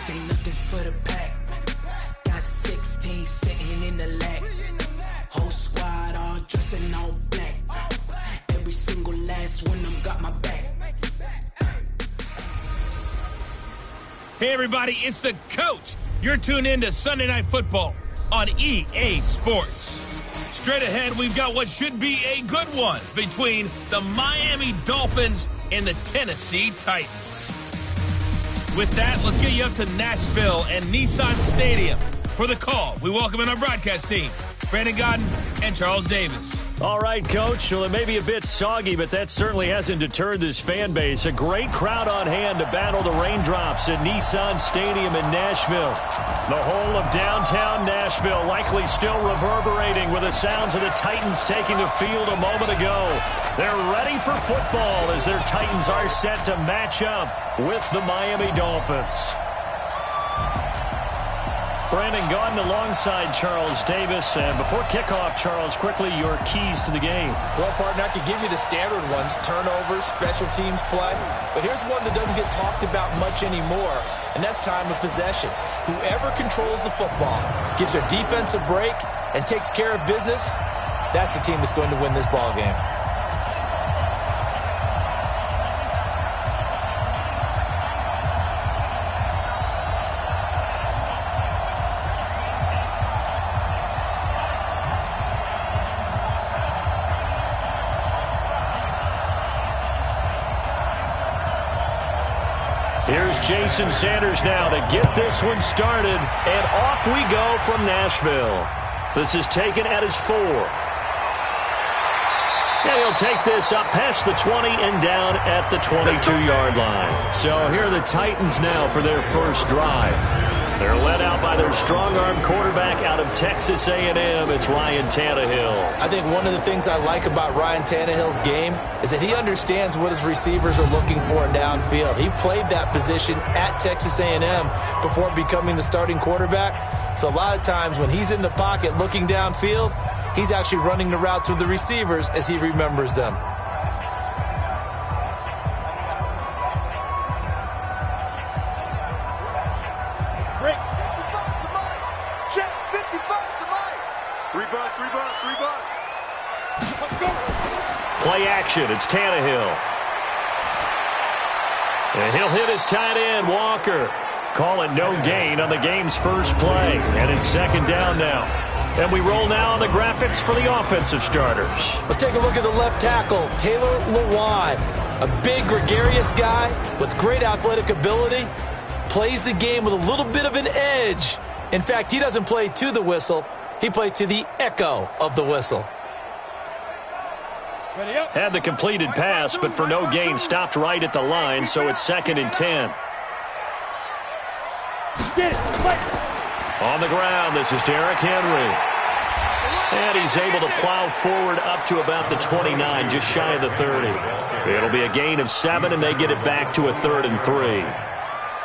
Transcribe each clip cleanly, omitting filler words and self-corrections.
This ain't nothing for the pack. Got 16 sitting in the lag. Whole squad all dressing all black. Every single last one of them got my back. Hey everybody, it's the coach. You're tuned in to Sunday Night Football on EA Sports. Straight ahead, we've got what should be a good one between the Miami Dolphins and the Tennessee Titans. With that, let's get you up to Nashville and Nissan Stadium. For the call, we welcome in our broadcast team, Brandon Godden and Charles Davis. All right, Coach. Well, it may be a bit soggy, but that certainly hasn't deterred this fan base. A great crowd on hand to battle the raindrops at Nissan Stadium in Nashville. The whole of downtown Nashville likely still reverberating with the sounds of the Titans taking the field a moment ago. They're ready for football as their Titans are set to match up with the Miami Dolphins. Brandon Gaudin alongside Charles Davis. And before kickoff, Charles, quickly your keys to the game. Well, partner, I could give you the standard ones, turnovers, special teams play. But here's one that doesn't get talked about much anymore, and that's time of possession. Whoever controls the football, gives their defense a break, and takes care of business, that's the team that's going to win this ball game. Here's Jason Sanders now to get this one started, and off we go from Nashville. This is taken at his 4. And he'll take this up past the 20 and down at the 22-yard line. So here are the Titans now for their first drive. They're led out by their strong-arm quarterback out of Texas A&M. It's Ryan Tannehill. I think one of the things I like about Ryan Tannehill's game is that he understands what his receivers are looking for downfield. He played that position at Texas A&M before becoming the starting quarterback. So a lot of times when he's in the pocket looking downfield, he's actually running the routes with the receivers as he remembers them. Play action. It's Tannehill. And he'll hit his tight end, Walker. Call it no gain on the game's first play. And it's second down now. And we roll now on the graphics for the offensive starters. Let's take a look at the left tackle, Taylor Lewan. A big, gregarious guy with great athletic ability. Plays the game with a little bit of an edge. In fact, he doesn't play to the whistle. He plays to the echo of the whistle. Had the completed pass, but for no gain, stopped right at the line, so it's second and 10. On the ground, this is Derrick Henry. And he's able to plow forward up to about the 29, just shy of the 30. It'll be a gain of 7, and they get it back to a 3rd and 3.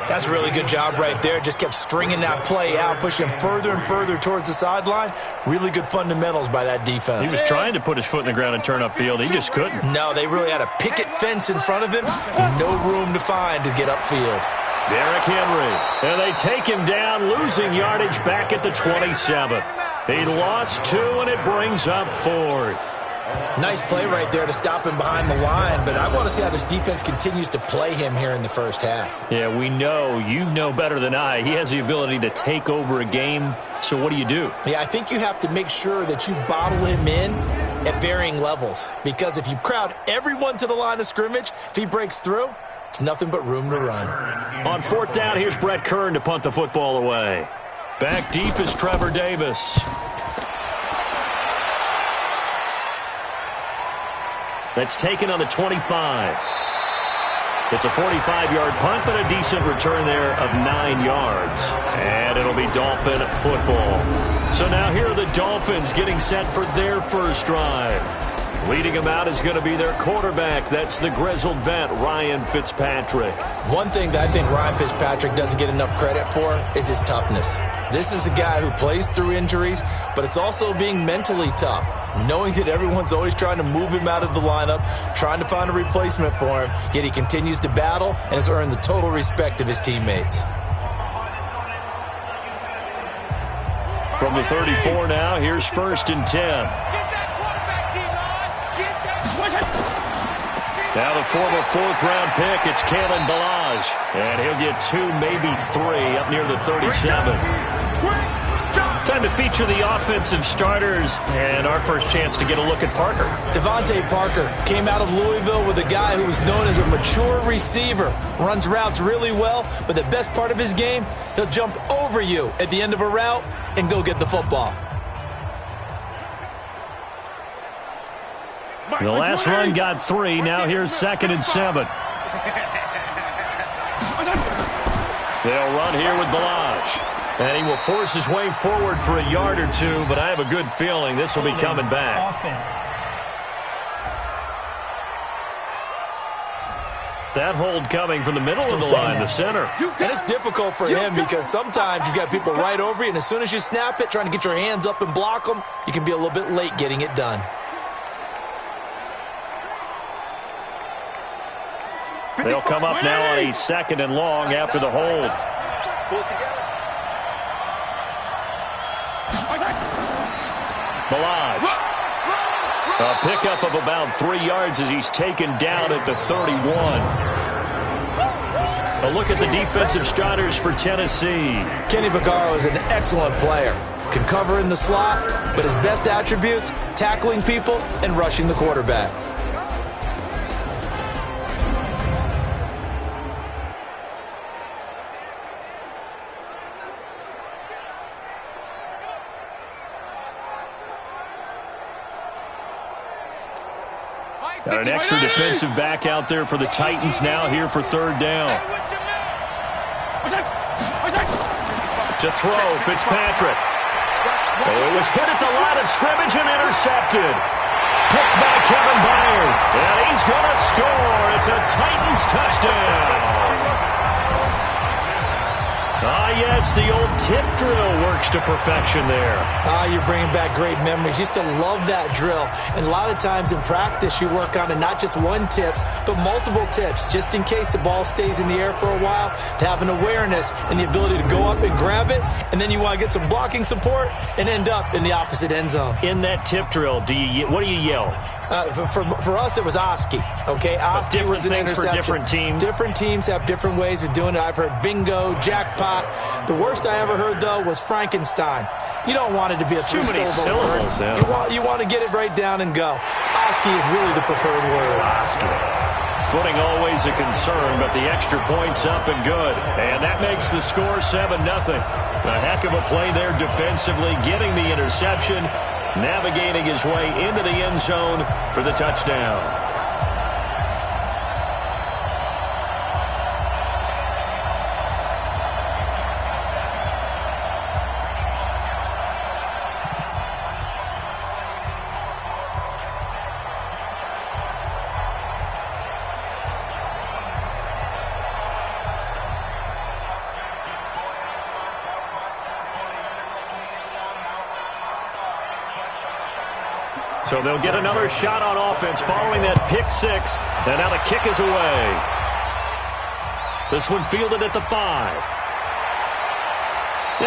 That's a really good job right there. Just kept stringing that play out, pushing him further and further towards the sideline. Really good fundamentals by that defense. He was trying to put his foot in the ground and turn upfield. He just couldn't. No, they really had a picket fence in front of him. No room to find to get upfield. Derrick Henry. And they take him down, losing yardage back at the 27. He lost 2, and it brings up 4th. Nice play right there to stop him behind the line, but I want to see how this defense continues to play him here in the first half. Yeah, we know. You know better than I. He has the ability to take over a game, so what do you do? Yeah, I think you have to make sure that you bottle him in at varying levels, because if you crowd everyone to the line of scrimmage, if he breaks through, it's nothing but room to run. On 4th down, here's Brett Kern to punt the football away. Back deep is Trevor Davis. That's taken on the 25. It's a 45-yard punt, but a decent return there of 9 yards. And it'll be Dolphin football. So now here are the Dolphins getting set for their first drive. Leading them out is going to be their quarterback. That's the grizzled vet, Ryan Fitzpatrick. One thing that I think Ryan Fitzpatrick doesn't get enough credit for is his toughness. This is a guy who plays through injuries, but it's also being mentally tough, knowing that everyone's always trying to move him out of the lineup, trying to find a replacement for him, yet he continues to battle and has earned the total respect of his teammates. From the 34 now, here's 1st and 10. Now the former 4th-round pick, it's Kalen Ballage. And he'll get 2, maybe 3, up near the 37. Time to feature the offensive starters, and our first chance to get a look at Parker. Devontae Parker came out of Louisville with a guy who was known as a mature receiver. Runs routes really well, but the best part of his game, he'll jump over you at the end of a route and go get the football. The last run got 3. Now here's 2nd and 7. They'll run here with Ballage. And he will force his way forward for a yard or 2, but I have a good feeling this will be coming back. Offense. That hold coming from the middle of the line, the center. And it's difficult for him because sometimes you've got people right over you, and as soon as you snap it, trying to get your hands up and block them, you can be a little bit late getting it done. They'll come up now on a 2nd and long after the hold. Ballage. A pickup of about 3 yards as he's taken down at the 31. A look at the defensive starters for Tennessee. Kenny Vaccaro is an excellent player. Can cover in the slot, but his best attributes, tackling people and rushing the quarterback. Got an extra defensive back out there for the Titans now here for 3rd down. To throw, Fitzpatrick. Oh, it was hit at the line of scrimmage and intercepted. Picked by Kevin Byard. And he's going to score. It's a Titans touchdown. Ah, yes, the old tip drill works to perfection there. You're bringing back great memories. Used to love that drill. And a lot of times in practice, you work on it, not just one tip, but multiple tips, just in case the ball stays in the air for a while, to have an awareness and the ability to go up and grab it, and then you want to get some blocking support and end up in the opposite end zone. In that tip drill, what do you yell? For us, it was Oski. Okay, Oski was an interception. For different teams. Different teams have different ways of doing it. I've heard bingo, jackpot. The worst I ever heard, though, was Frankenstein. You don't want it to be a too many syllables. Yeah. You want to get it right down and go. Oski is really the preferred word. Oski. Footing always a concern, but the extra point's up and good. And that makes the score 7-0. A heck of a play there defensively, getting the interception, navigating his way into the end zone for the touchdown. So they'll get another shot on offense following that pick 6. And now the kick is away. This one fielded at the 5.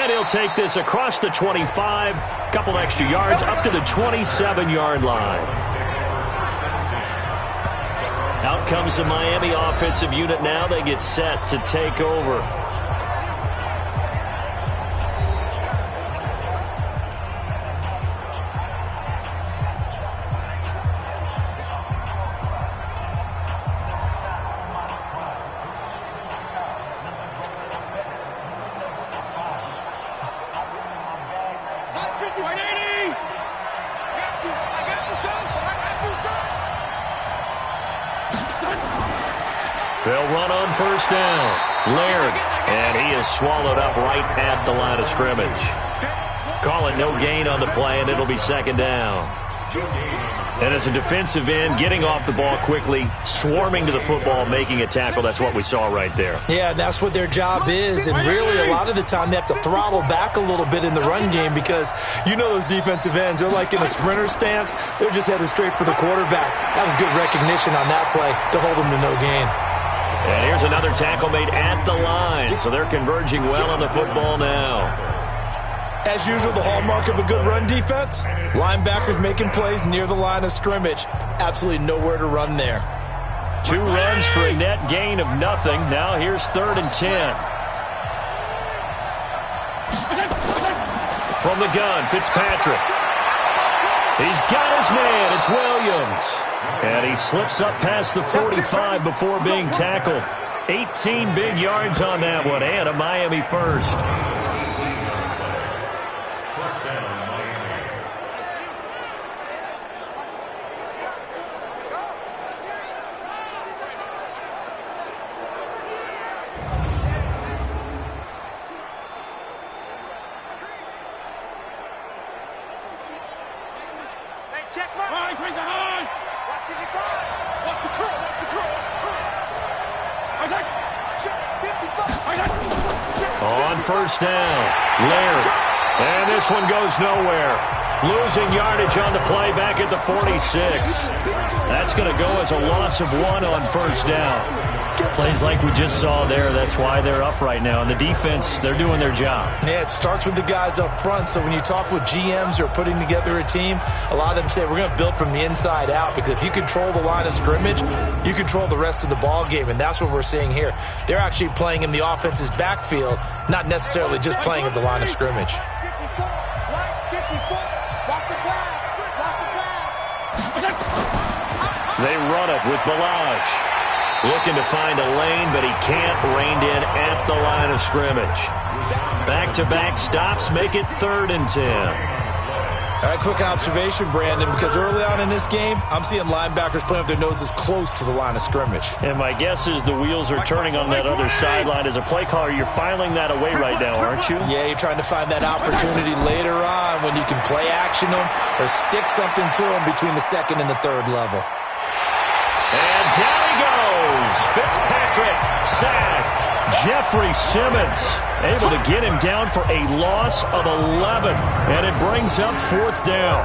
And he'll take this across the 25. Couple extra yards up to the 27-yard line. Out comes the Miami offensive unit now. They get set to take over. They'll run on first down. Laird, and he is swallowed up right at the line of scrimmage. Call it no gain on the play, and it'll be 2nd down. And as a defensive end, getting off the ball quickly, swarming to the football, making a tackle, that's what we saw right there. Yeah, that's what their job is, and really a lot of the time they have to throttle back a little bit in the run game because you know those defensive ends, they're like in a sprinter stance. They're just headed straight for the quarterback. That was good recognition on that play to hold them to no gain. And here's another tackle made at the line, so they're converging well on the football now. As usual, the hallmark of a good run defense, linebackers making plays near the line of scrimmage. Absolutely nowhere to run there. 2 runs for a net gain of nothing. Now here's 3rd and 10. From the gun, Fitzpatrick. He's got his man. It's Williams. And he slips up past the 45 before being tackled. 18 big yards on that one, and a Miami first. On first down, Laird. And this one goes nowhere. Losing yardage on the play back at the 46. That's going to go as a loss of 1 on first down. Plays like we just saw there, that's why they're up right now. And the defense, they're doing their job. Yeah, it starts with the guys up front. So when you talk with GMs who are putting together a team, a lot of them say we're going to build from the inside out, because if you control the line of scrimmage, you control the rest of the ball game, and that's what we're seeing here. They're actually playing in the offense's backfield, not necessarily just playing at the line of scrimmage. They run it with Balaj. Looking to find a lane, but he can't. Reined in at the line of scrimmage. Back-to-back stops make it 3rd and 10. All right, quick observation, Brandon, because early on in this game, I'm seeing linebackers playing with their noses close to the line of scrimmage. And my guess is the wheels are turning on that other sideline. As a play caller, you're filing that away right now, aren't you? Yeah, you're trying to find that opportunity later on when you can play action them or stick something to them between the 2nd and the 3rd level. And down he goes. Fitzpatrick sacked. Jeffrey Simmons able to get him down for a loss of 11. And it brings up 4th down.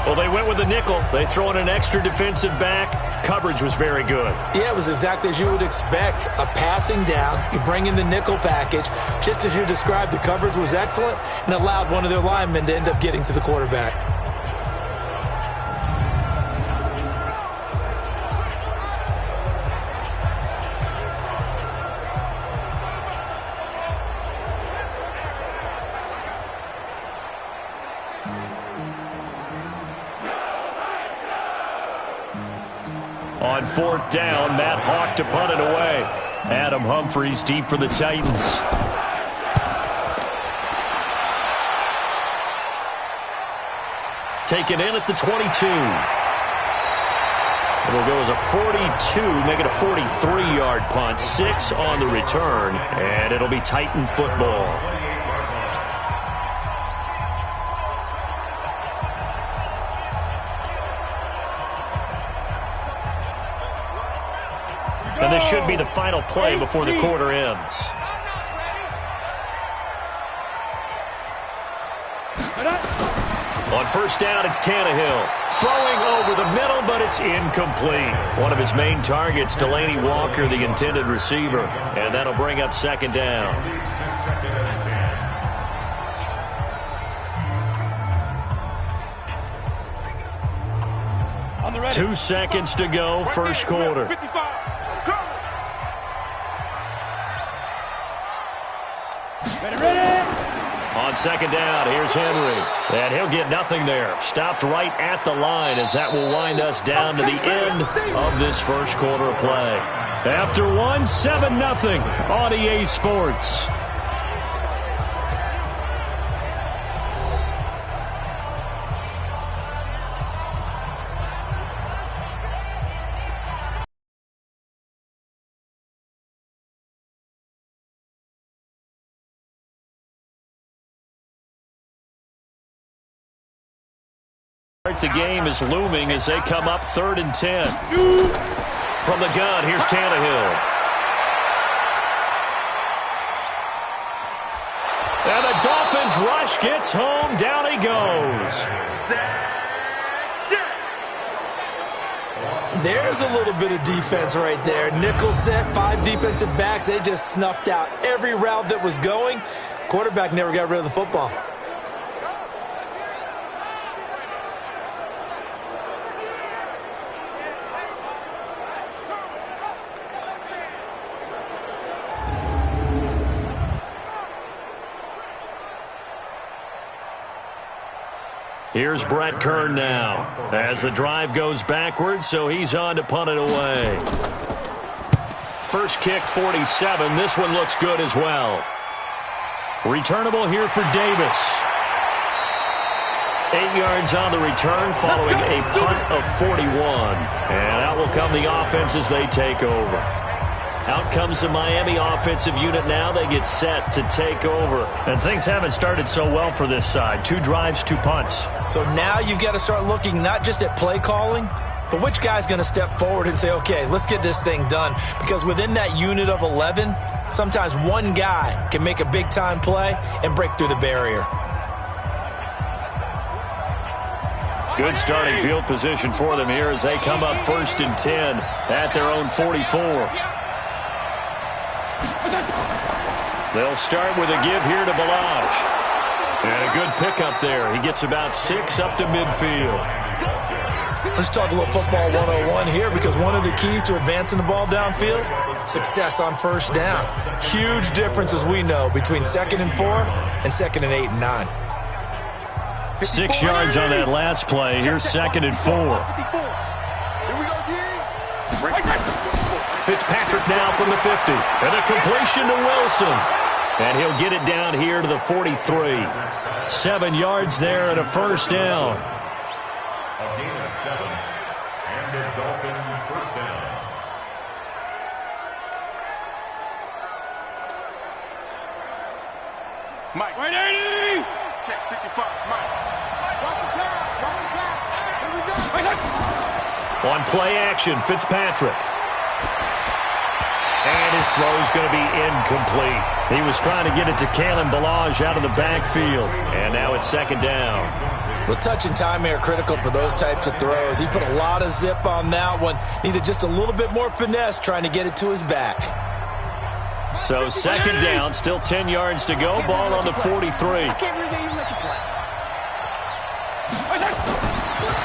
Well, they went with the nickel. They throw in an extra defensive back. Coverage was very good. Yeah, it was exactly as you would expect. A passing down. You bring in the nickel package. Just as you described, the coverage was excellent and allowed one of their linemen to end up getting to the quarterback. On 4th down, Matt Hawk to punt it away. Adam Humphries deep for the Titans. Taken in at the 22. It'll go as a 42, make it a 43-yard punt. 6 on the return, and it'll be Titan football. And this should be the final play before the quarter ends. On first down, it's Tannehill. Throwing over the middle, but it's incomplete. One of his main targets, Delaney Walker, the intended receiver. And that'll bring up 2nd down. On the ready. 2 seconds to go, first quarter. Ready. On 2nd down, here's Henry. And he'll get nothing there. Stopped right at the line as that will wind us down to the end of this first quarter of play. After 7-0 on EA Sports. The game is looming as they come up 3rd and 10. From the gun, here's Tannehill. And the Dolphins rush gets home. Down he goes. There's a little bit of defense right there. Nickel set, 5 defensive backs. They just snuffed out every route that was going. Quarterback never got rid of the football. Here's Brett Kern now as the drive goes backwards, so he's on to punt it away. First kick, 47. This one looks good as well. Returnable here for Davis. 8 yards on the return following a punt of 41. And out will come the offense as they take over. Out comes the Miami offensive unit now. They get set to take over. And things haven't started so well for this side. 2 drives, 2 punts. So now you've got to start looking not just at play calling, but which guy's going to step forward and say, okay, let's get this thing done. Because within that unit of 11, sometimes one guy can make a big-time play and break through the barrier. Good starting field position for them here as they come up 1st and 10 at their own 44. They'll start with a give here to Balaj. And a good pickup there. He gets about 6 up to midfield. Let's talk a little football 101 here, because one of the keys to advancing the ball downfield, success on first down. Huge difference, as we know, between 2nd and 4 and 2nd and 8 and 9. 6 yards on that last play. Here's 2nd and 4. Fitzpatrick now from the 50. And a completion to Wilson. And he'll get it down here to the 43. 7 yards there and a first down. A gain of 7. And the Dolphin first down. Mike. 180. Check 55. Mike. Watch the pass. Watch the pass. Here we go. On play action, Fitzpatrick. And his throw's going to be incomplete. He was trying to get it to Kalen Balaj out of the backfield. And now it's 2nd down. The touch and time are critical for those types of throws. He put a lot of zip on that one. Needed just a little bit more finesse trying to get it to his back. So 2nd down, still 10 yards to go. Ball on the 43. I can't believe they even let you play.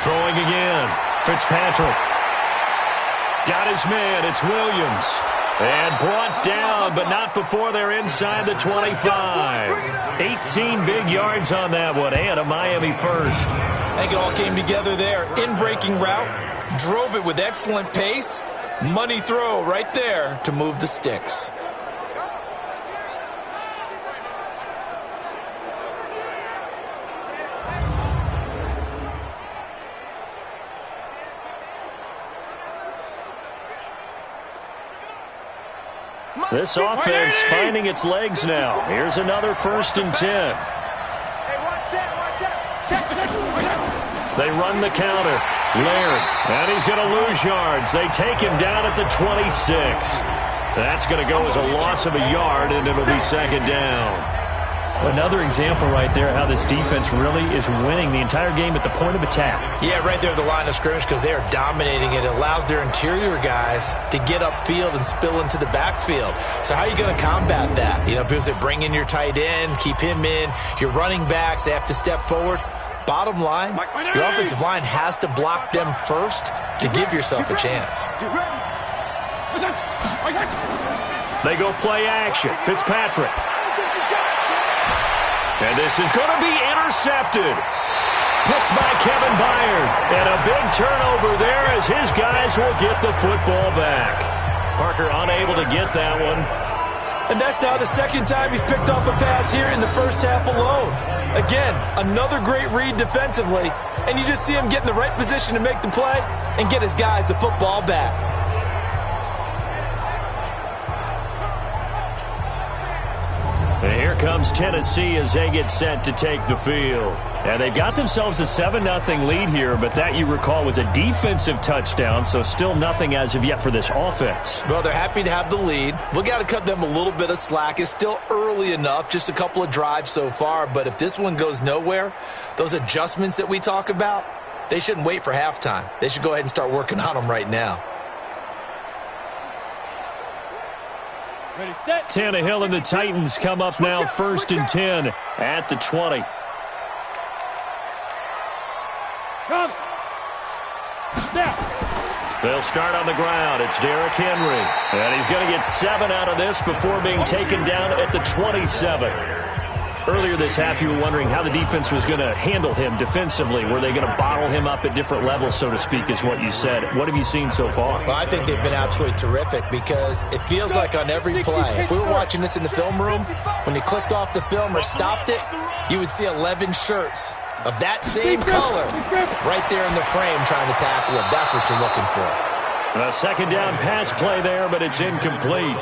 Throwing again. Fitzpatrick. Got his man. It's Williams. And brought down, but not before they're inside the 25. 18 big yards on that one, and a Miami first. I think it all came together there. In-breaking route, drove it with excellent pace. Money throw right there to move the sticks. This offense finding its legs now. Here's another 1st and 10. They run the counter. Laird, and he's going to lose yards. They take him down at the 26. That's going to go as a loss of a yard, and it'll be 2nd down. Another example right there how this defense really is winning the entire game at the point of attack. Yeah, right there at the line of scrimmage, because they are dominating it. It allows their interior guys to get upfield and spill into the backfield. So how are you going to combat that? You know, people say bring in your tight end, keep him in. Your running backs, they have to step forward. Bottom line, your offensive line has to block them first to give yourself a chance. They go play action. Fitzpatrick. And this is going to be intercepted. Picked by Kevin Byard. And a big turnover there as his guys will get the football back. Parker unable to get that one. And that's now the 2nd time he's picked off a pass here in the first half alone. Again, another great read defensively. And you just see him get in the right position to make the play and get his guys the football back. And here comes Tennessee as they get set to take the field. And they've got themselves a 7-0 lead here, but that, you recall, was a defensive touchdown, so still nothing as of yet for this offense. Well, they're happy to have the lead. We've got to cut them a little bit of slack. It's still early enough, just a couple of drives so far, but if this one goes nowhere, those adjustments that we talk about, they shouldn't wait for halftime. They should go ahead and start working on them right now. Tannehill and the Titans come up now 1st and 10 at the 20. They'll start on the ground. It's Derrick Henry. And he's going to get 7 out of this before being taken down at the 27. Earlier this half, you were wondering how the defense was going to handle him defensively. Were they going to bottle him up at different levels, so to speak, is what you said. What have you seen so far? Well, I think they've been absolutely terrific because it feels like on every play, if we were watching this in the film room, when you clicked off the film or stopped it, you would see 11 shirts of that same color right there in the frame trying to tackle him. That's what you're looking for. A second down pass play there, but it's incomplete.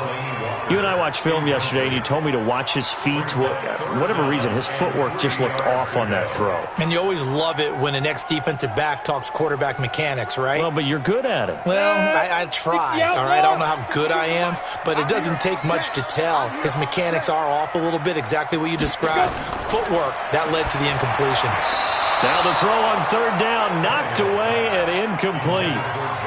You and I watched film yesterday, and you told me to watch his feet. For whatever reason, his footwork just looked off on that throw. And you always love it when an ex-defensive back talks quarterback mechanics, right? Well, but you're good at it. Well, I try, all right? I don't know how good I am, but it doesn't take much to tell. His mechanics are off a little bit, exactly what you described. Footwork, that led to the incompletion. Now the throw on third down, knocked away and incomplete.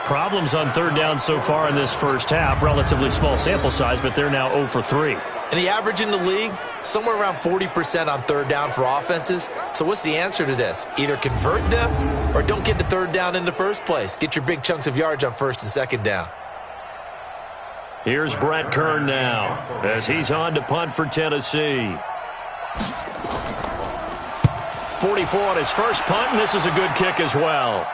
Problems on third down so far in this first half. Relatively small sample size, but they're now 0 for 3. And the average in the league, somewhere around 40% on third down for offenses. So what's the answer to this? Either convert them or don't get to third down in the first place. Get your big chunks of yards on first and second down. Here's Brett Kern now as he's on to punt for Tennessee. 44 on his first punt, and this is a good kick as well.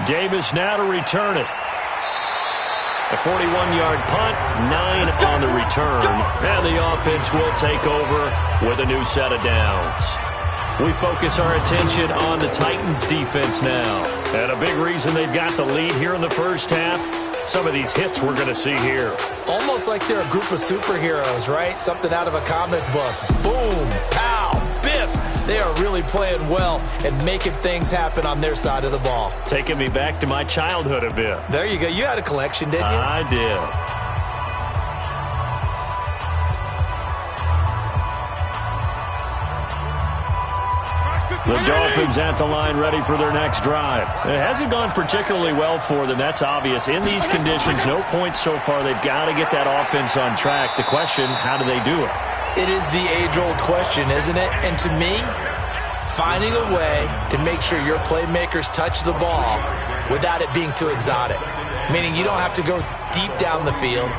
Davis now to return it. A 41-yard punt, 9 on the return, and the offense will take over with a new set of downs. We focus our attention on the Titans defense now. And a big reason they've got the lead here in the first half, some of these hits we're going to see here. Almost like they're a group of superheroes, right? Something out of a comic book. Boom, pow, biff. They are really playing well and making things happen on their side of the ball. Taking me back to my childhood a bit. There you go. You had a collection, didn't you? I did. The Dolphins at the line ready for their next drive. It hasn't gone particularly well for them. That's obvious. In these conditions, no points so far. They've got to get that offense on track. The question, how do they do it? It is the age-old question, isn't it? And to me, finding a way to make sure your playmakers touch the ball without it being too exotic. Meaning you don't have to go deep down the field.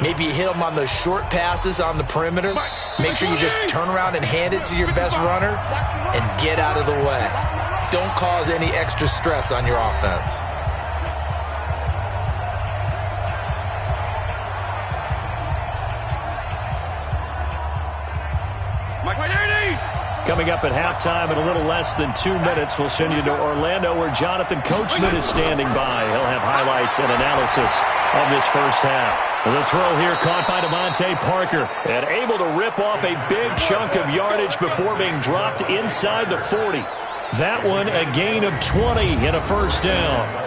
Maybe you hit them on those short passes on the perimeter. Make sure you just turn around and hand it to your best runner and get out of the way. Don't cause any extra stress on your offense. Coming up at halftime in a little less than 2 minutes, we'll send you to Orlando where Jonathan Coachman is standing by. He'll have highlights and analysis of this first half. The throw here caught by Devontae Parker and able to rip off a big chunk of yardage before being dropped inside the 40. That one a gain of 20 and a first down.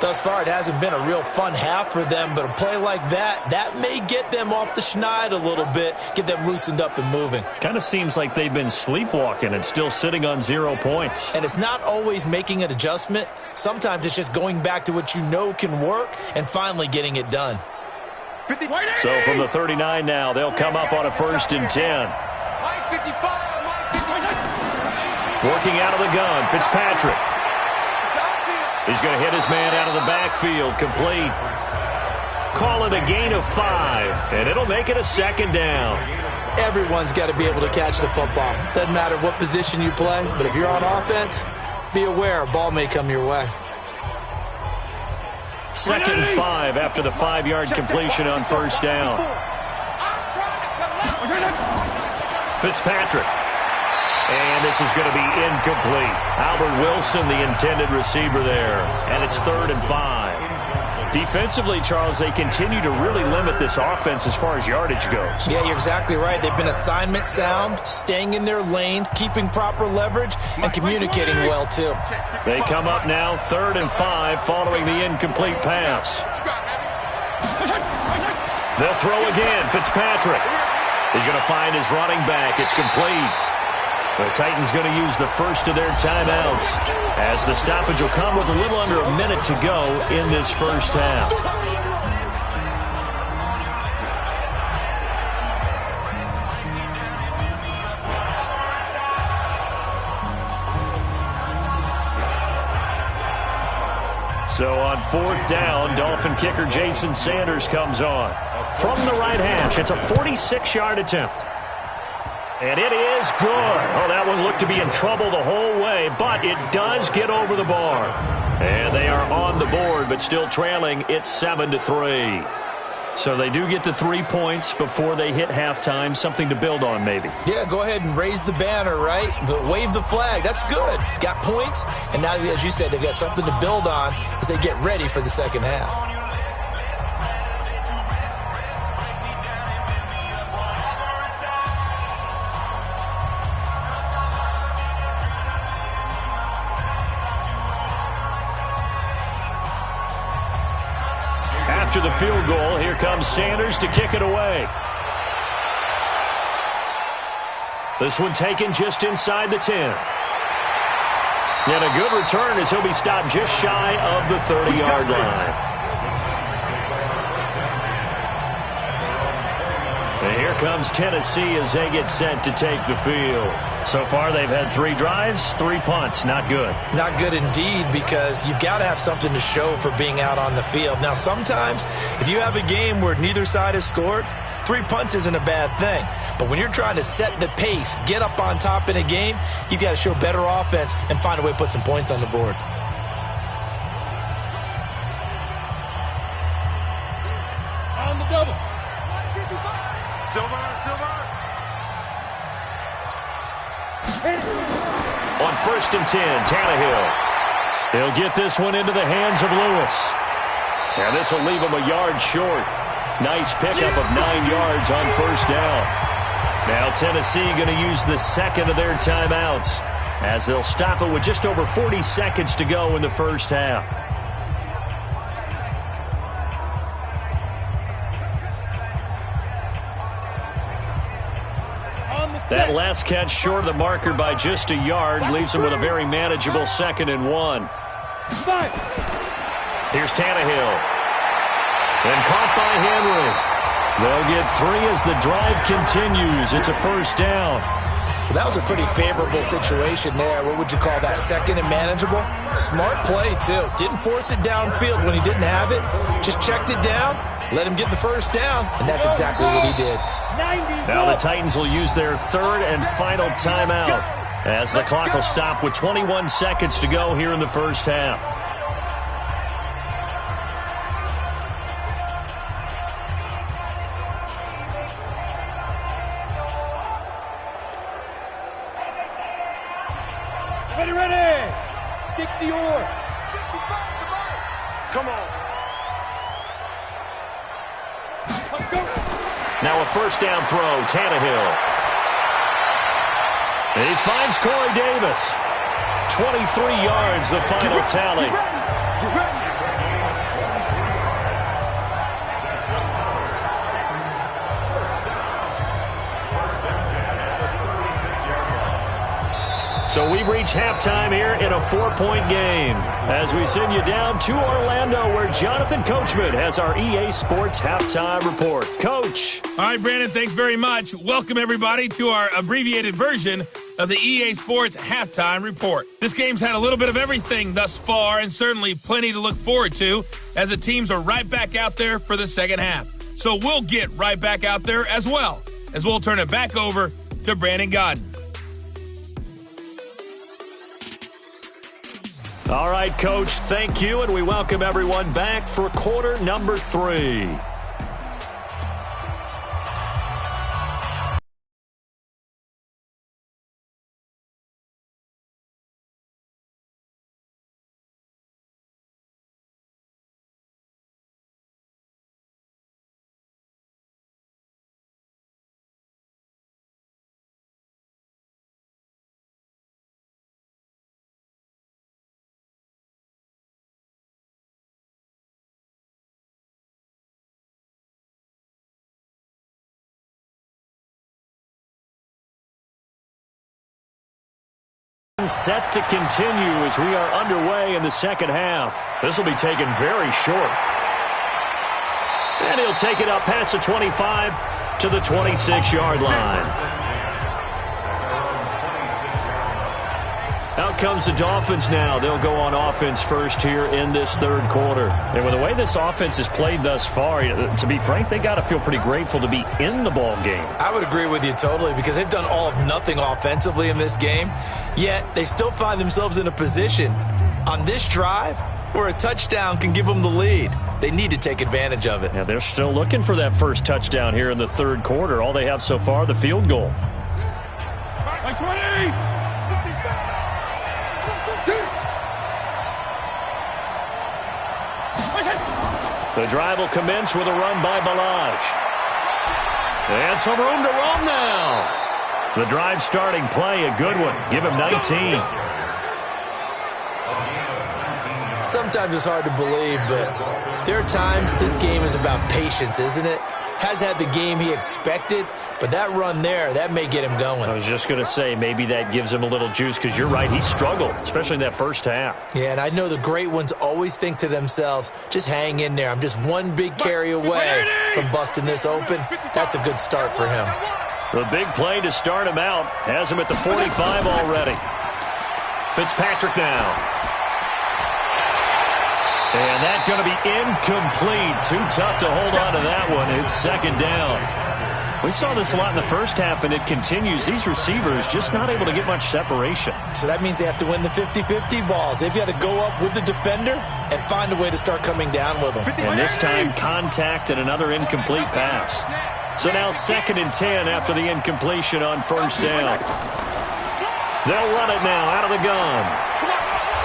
Thus far, it hasn't been a real fun half for them, but a play like that may get them off the schneid a little bit, get them loosened up and moving. Kind of seems like they've been sleepwalking and still sitting on 0 points. And it's not always making an adjustment. Sometimes it's just going back to what you know can work and finally getting it done. So from the 39 now, they'll come up on a 1st and 10. Working out of the gun, Fitzpatrick. He's going to hit his man out of the backfield, complete. Call it a gain of 5, and it'll make it a 2nd down. Everyone's got to be able to catch the football. Doesn't matter what position you play, but if you're on offense, be aware a ball may come your way. 2nd and 5 after the 5-yard completion on 1st down. Fitzpatrick. And this is going to be incomplete. Albert Wilson, the intended receiver there. And it's 3rd and 5. Defensively, Charles, they continue to really limit this offense as far as yardage goes. Yeah, you're exactly right. They've been assignment sound, staying in their lanes, keeping proper leverage, and communicating well, too. They come up now 3rd and 5 following the incomplete pass. They'll throw again. Fitzpatrick. He's going to find his running back. It's complete. The Titans going to use the first of their timeouts as the stoppage will come with a little under a minute to go in this first half. So on 4th down, Dolphin kicker Jason Sanders comes on. from the right hash. It's a 46-yard attempt. And it is good. Oh, that one looked to be in trouble the whole way, but it does get over the bar. And they are on the board, but still trailing. It's 7-3. So they do get the 3 points before they hit halftime. Something to build on, maybe. Yeah, go ahead and raise the banner, right? Wave the flag. That's good. Got points, and now, as you said, they've got something to build on as they get ready for the second half. After the field goal, here comes Sanders to kick it away. This one taken just inside the 10. And a good return as he'll be stopped just shy of the 30-yard line. And here comes Tennessee as they get set to take the field. So far, they've had 3 drives, 3 punts. Not good. Not good indeed, because you've got to have something to show for being out on the field. Now, sometimes, if you have a game where neither side has scored, 3 punts isn't a bad thing. But when you're trying to set the pace, get up on top in a game, you've got to show better offense and find a way to put some points on the board. On the double. Silver. On 1st and 10, Tannehill. He'll get this one into the hands of Lewis. And this will leave him a yard short. Nice pickup of 9 yards on 1st down. Now Tennessee going to use the second of their timeouts as they'll stop it with just over 40 seconds to go in the first half. That last catch short of the marker by just a yard leaves him with a very manageable 2nd and 1. Here's Tannehill. And caught by Henry. They'll get 3 as the drive continues. It's a 1st down. Well, that was a pretty favorable situation there. What would you call that? 2nd and manageable? Smart play, too. Didn't force it downfield when he didn't have it. Just checked it down, let him get the 1st down, and that's exactly what he did. Now the Titans will use their 3rd and final timeout as the clock will stop with 21 seconds to go here in the first half. Ready. 60 or. Come on. Let's go. Now a 1st down throw, Tannehill. He finds Corey Davis. 23 yards, the final tally. Get ready. So we've reached halftime here in a 4-point game as we send you down to Orlando where Jonathan Coachman has our EA Sports Halftime Report. Coach. All right, Brandon, thanks very much. Welcome, everybody, to our abbreviated version of the EA Sports Halftime Report. This game's had a little bit of everything thus far and certainly plenty to look forward to as the teams are right back out there for the second half. So we'll get right back out there as well as we'll turn it back over to Brandon Godden. All right, Coach, thank you, and we welcome everyone back for quarter number 3. Set to continue as we are underway in the second half. This will be taken very short. And he'll take it up past the 25 to the 26-yard line. Out comes the Dolphins now. They'll go on offense first here in this third quarter. And with the way this offense has played thus far, to be frank, they got to feel pretty grateful to be in the ball game. I would agree with you totally because they've done all of nothing offensively in this game, yet they still find themselves in a position on this drive where a touchdown can give them the lead. They need to take advantage of it. Yeah, they're still looking for that first touchdown here in the third quarter. All they have so far, the field goal. Like 20! The drive will commence with a run by Balaj. And some room to roam now. The drive starting play, a good one. Give him 19. Sometimes it's hard to believe, but there are times this game is about patience, isn't it? Has had the game he expected, but that run there, that may get him going. I was just going to say, maybe that gives him a little juice because you're right, he struggled, especially in that first half. Yeah, and I know the great ones always think to themselves, just hang in there. I'm just one big carry away from busting this open. That's a good start for him. The big play to start him out has him at the 45 already. Fitzpatrick now. And that's going to be incomplete. Too tough to hold on to that one. It's second down. We saw this a lot in the first half, and it continues. These receivers just not able to get much separation. So that means they have to win the 50-50 balls. They've got to go up with the defender and find a way to start coming down with them. And this time, contact and another incomplete pass. So now 2nd and 10 after the incompletion on first down. They'll run it now out of the gun.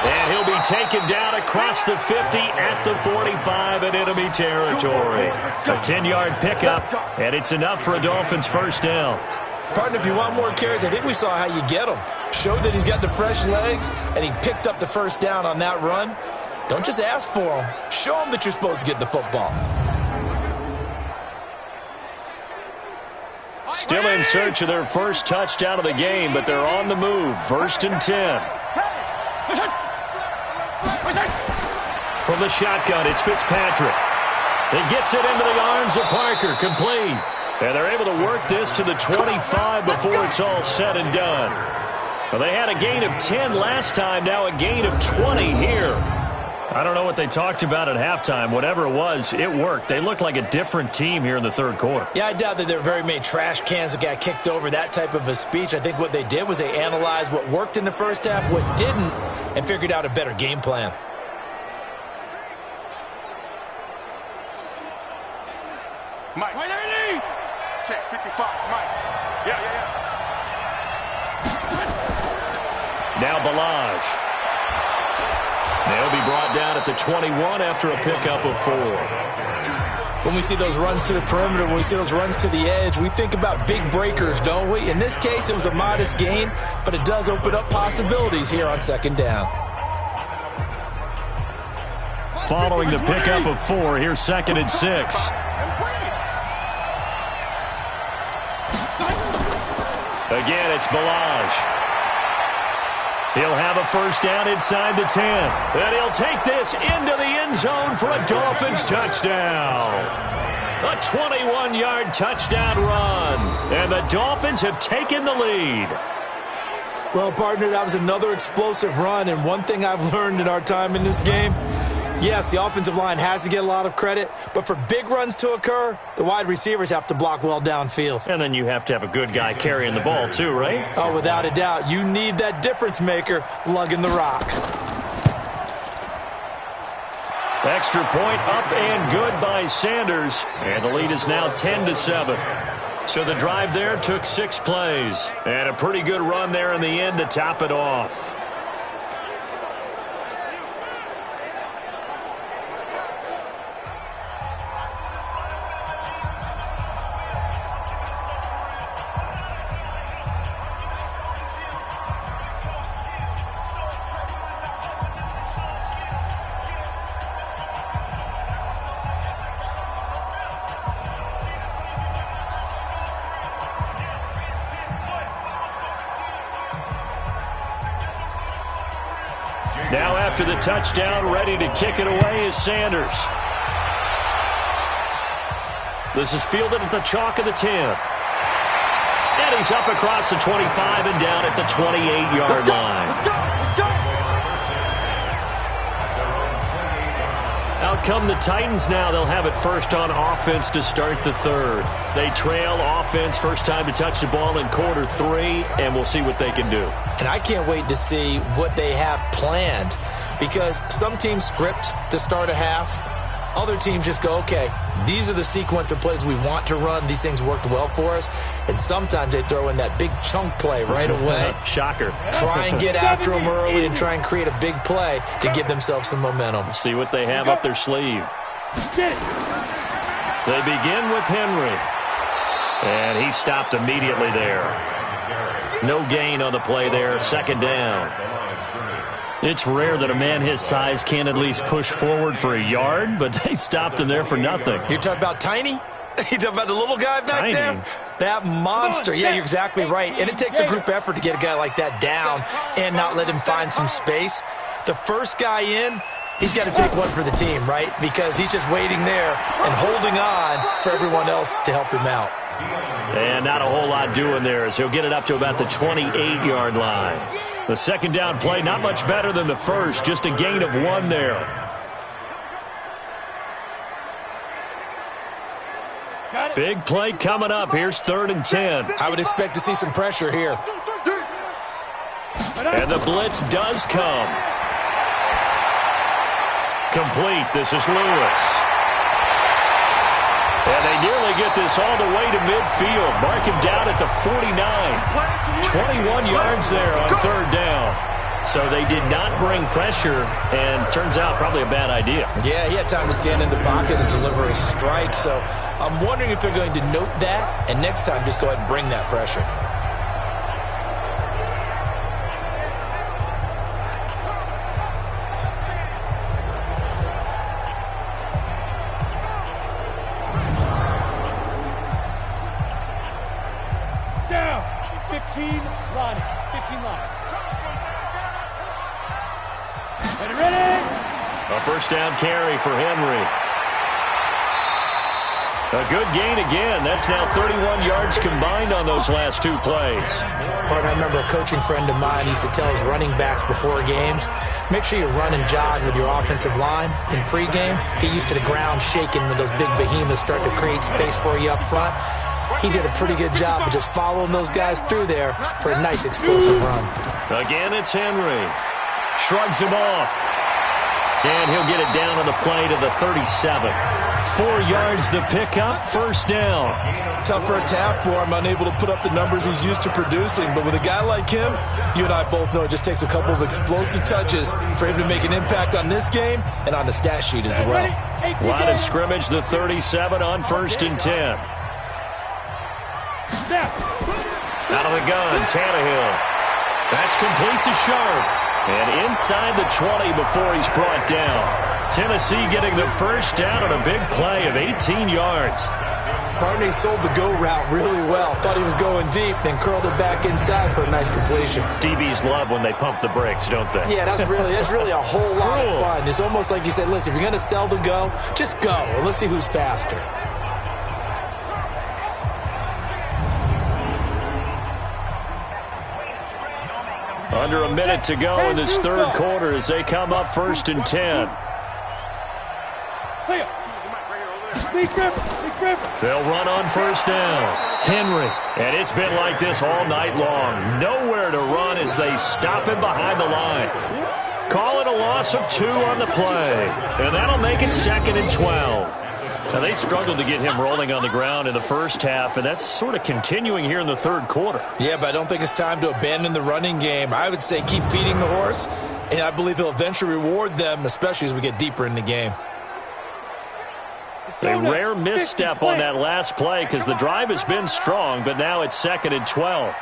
And he'll be taken down across the 50 at the 45 in enemy territory. A 10-yard pickup, and it's enough for a Dolphins first down. Partner, if you want more carries, I think we saw how you get them. Showed that he's got the fresh legs, and he picked up the first down on that run. Don't just ask for them. Show them that you're supposed to get the football. Still in search of their first touchdown of the game, but they're on the move. 1st and 10. From the shotgun, it's Fitzpatrick. He gets it into the arms of Parker, complete. And they're able to work this to the 25 before it's all said and done. Well, they had a gain of 10 last time, now a gain of 20 here. I don't know what they talked about at halftime. Whatever it was, it worked. They look like a different team here in the third quarter. Yeah, I doubt that there were very many trash cans that got kicked over, that type of a speech. I think what they did was they analyzed what worked in the first half, what didn't, and figured out a better game plan. Mike. Check 55. Mike. Yeah. Now Balaj. They'll be brought down at the 21 after a pickup of 4. When we see those runs to the perimeter, when we see those runs to the edge, we think about big breakers, don't we? In this case, it was a modest gain, but it does open up possibilities here on 2nd down. Following the pickup of 4, here's 2nd and 6. Again, it's Balaj. He'll have a first down inside the 10. And he'll take this into the end zone for a Dolphins touchdown. A 21-yard touchdown run. And the Dolphins have taken the lead. Well, partner, that was another explosive run. And one thing I've learned in our time in this game, yes, the offensive line has to get a lot of credit, but for big runs to occur, the wide receivers have to block well downfield. And then you have to have a good guy carrying the ball too, right? Oh, without a doubt. You need that difference maker lugging the rock. Extra point up and good by Sanders. And the lead is now 10-7. So the drive there took 6 plays. And a pretty good run there in the end to top it off. Now after the touchdown, ready to kick it away is Sanders. This is fielded at the chalk of the 10. And he's up across the 25 and down at the 28-yard line. come the Titans now. They'll have it first on offense to start the third. They trail offense, first time to touch the ball in quarter 3, and we'll see what they can do. And I can't wait to see what they have planned, because some teams script to start a half. Other teams just go, okay, these are the sequence of plays we want to run. These things worked well for us. And sometimes they throw in that big chunk play right away. Shocker. Try and get after them early and try and create a big play to give themselves some momentum. See what they have up their sleeve. They begin with Henry. And he stopped immediately there. No gain on the play there. Second down. It's rare that a man his size can't at least push forward for a yard, but they stopped him there for nothing. You're talking about Tiny? You talking about the little guy back there? That monster. Yeah, you're exactly right. And it takes a group effort to get a guy like that down and not let him find some space. The first guy in, he's got to take one for the team, right? Because he's just waiting there and holding on for everyone else to help him out. And not a whole lot doing there as he'll get it up to about the 28-yard line. The second down play, not much better than the first, just a gain of 1 there. Big play coming up. Here's 3rd and 10. I would expect to see some pressure here. And the blitz does come. Complete. This is Lewis. And they nearly get this all the way to midfield. Mark him down at the 49. 21 yards there on 3rd down. So they did not bring pressure, and turns out probably a bad idea. Yeah, he had time to stand in the pocket and deliver a strike. So I'm wondering if they're going to note that, and next time just go ahead and bring that pressure. A first down carry for Henry. A good gain again. That's now 31 yards combined on those last 2 plays. Partner, I remember a coaching friend of mine used to tell his running backs before games, make sure you run and jog with your offensive line in pregame. Get used to the ground shaking when those big behemoths start to create space for you up front. He did a pretty good job of just following those guys through there for a nice explosive run. Again, it's Henry. Shrugs him off. And he'll get it down on the play to the 37. 4 yards the pickup, first down. Tough first half for him, unable to put up the numbers he's used to producing. But with a guy like him, you and I both know it just takes a couple of explosive touches for him to make an impact on this game and on the stat sheet as well. Line of scrimmage, the 37 on 1st and 10. Out of the gun, Tannehill. That's complete to Sharp. And inside the 20 before he's brought down. Tennessee getting the first down on a big play of 18 yards. Barney sold the go route really well. Thought he was going deep, then curled it back inside for a nice completion. DBs love when they pump the brakes, don't they? Yeah, that's really a whole lot of fun. It's almost like you said, listen, if you're going to sell the go, just go. And let's see who's faster. Under a minute to go in this 3rd quarter as they come up 1st and 10. They'll run on 1st down. Henry. And it's been like this all night long. Nowhere to run as they stop him behind the line. Call it a loss of 2 on the play. And that'll make it 2nd and 12. Now, they struggled to get him rolling on the ground in the first half, and that's sort of continuing here in the 3rd quarter. Yeah, but I don't think it's time to abandon the running game. I would say keep feeding the horse, and I believe he'll eventually reward them, especially as we get deeper in the game. A rare misstep on that last play because the drive has been strong, but now it's 2nd and 12.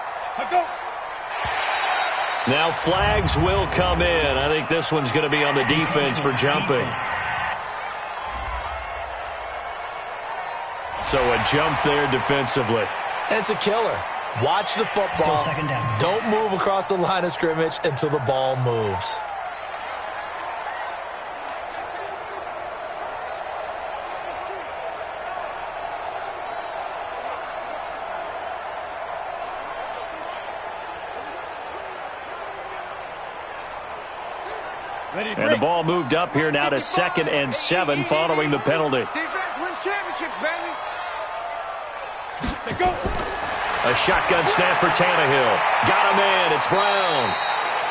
Now flags will come in. I think this one's going to be on the defense for jumping. So a jump there defensively. And it's a killer. Watch the football. Still 2nd down. Don't move across the line of scrimmage until the ball moves. And the ball moved up here now to 2nd and 7 following the penalty. Defense wins championships, baby. Let's go. A shotgun snap for Tannehill. Got him in. It's Brown.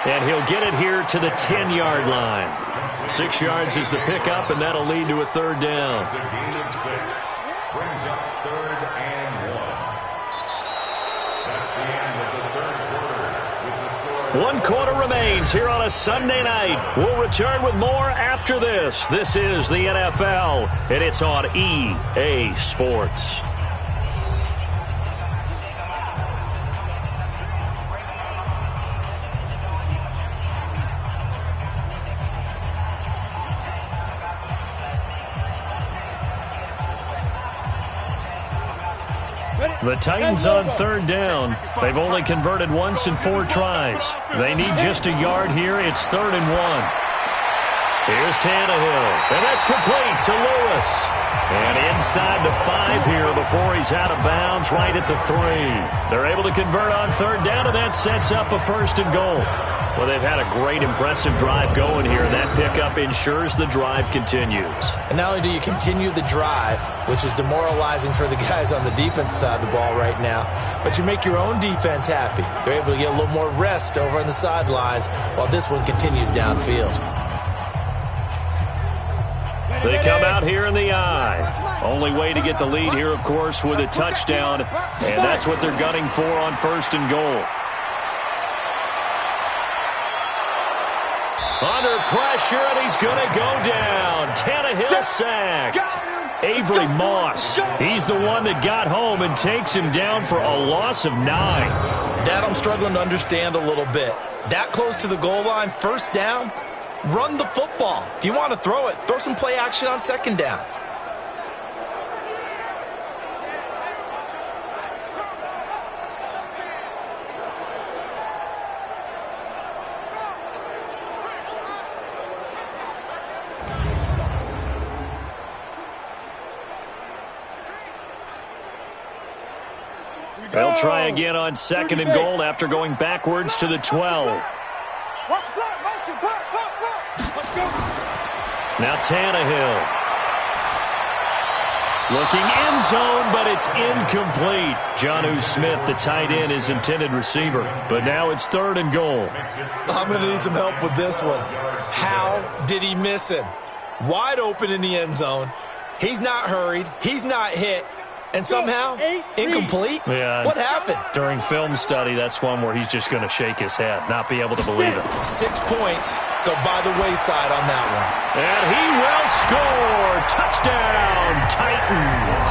And he'll get it here to the 10-yard line. 6 yards is the pickup, and that'll lead to a 3rd down. It's a gain of 6. Brings up 3rd and 1. That's the end of the 3rd quarter. With the score. 1 quarter remains here on a Sunday night. We'll return with more after this. This is the NFL, and it's on EA Sports. The Titans on 3rd down. They've only converted once in 4 tries. They need just a yard here. It's 3rd and 1. Here's Tannehill, and that's complete to Lewis. And inside the 5 here before he's out of bounds right at the 3. They're able to convert on 3rd down, and that sets up a 1st and goal. Well, they've had a great, impressive drive going here. That pickup ensures the drive continues. And not only do you continue the drive, which is demoralizing for the guys on the defense side of the ball right now, but you make your own defense happy. They're able to get a little more rest over on the sidelines while this one continues downfield. They come out here in the eye. Only way to get the lead here, of course, with a touchdown, and that's what they're gunning for on 1st and goal. Under pressure, and he's going to go down. Tannehill sacked. Avery Moss, he's the one that got home and takes him down for a loss of 9. That I'm struggling to understand a little bit. That close to the goal line, 1st down, run the football. If you want to throw it, throw some play action on 2nd down. They'll try again on 2nd and goal after going backwards to the 12. Now Tannehill. Looking end zone, but it's incomplete. Jonnu Smith, the tight end, is intended receiver. But now it's 3rd and goal. I'm going to need some help with this one. How did he miss him? Wide open in the end zone. He's not hurried. He's not hit. And somehow, incomplete? Yeah. What happened? During film study, that's one where he's just going to shake his head, not be able to believe it. 6 points go by the wayside on that one. And he will score. Touchdown, Titans.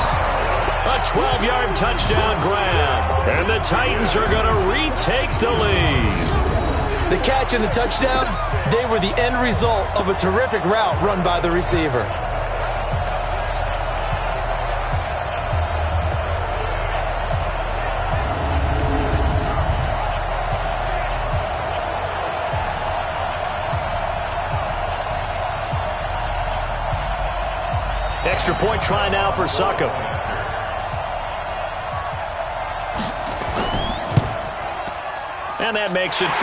A 12-yard touchdown grab. And the Titans are going to retake the lead. The catch and the touchdown, they were the end result of a terrific route run by the receiver. Extra point try now for Succop. And that makes it 14-10.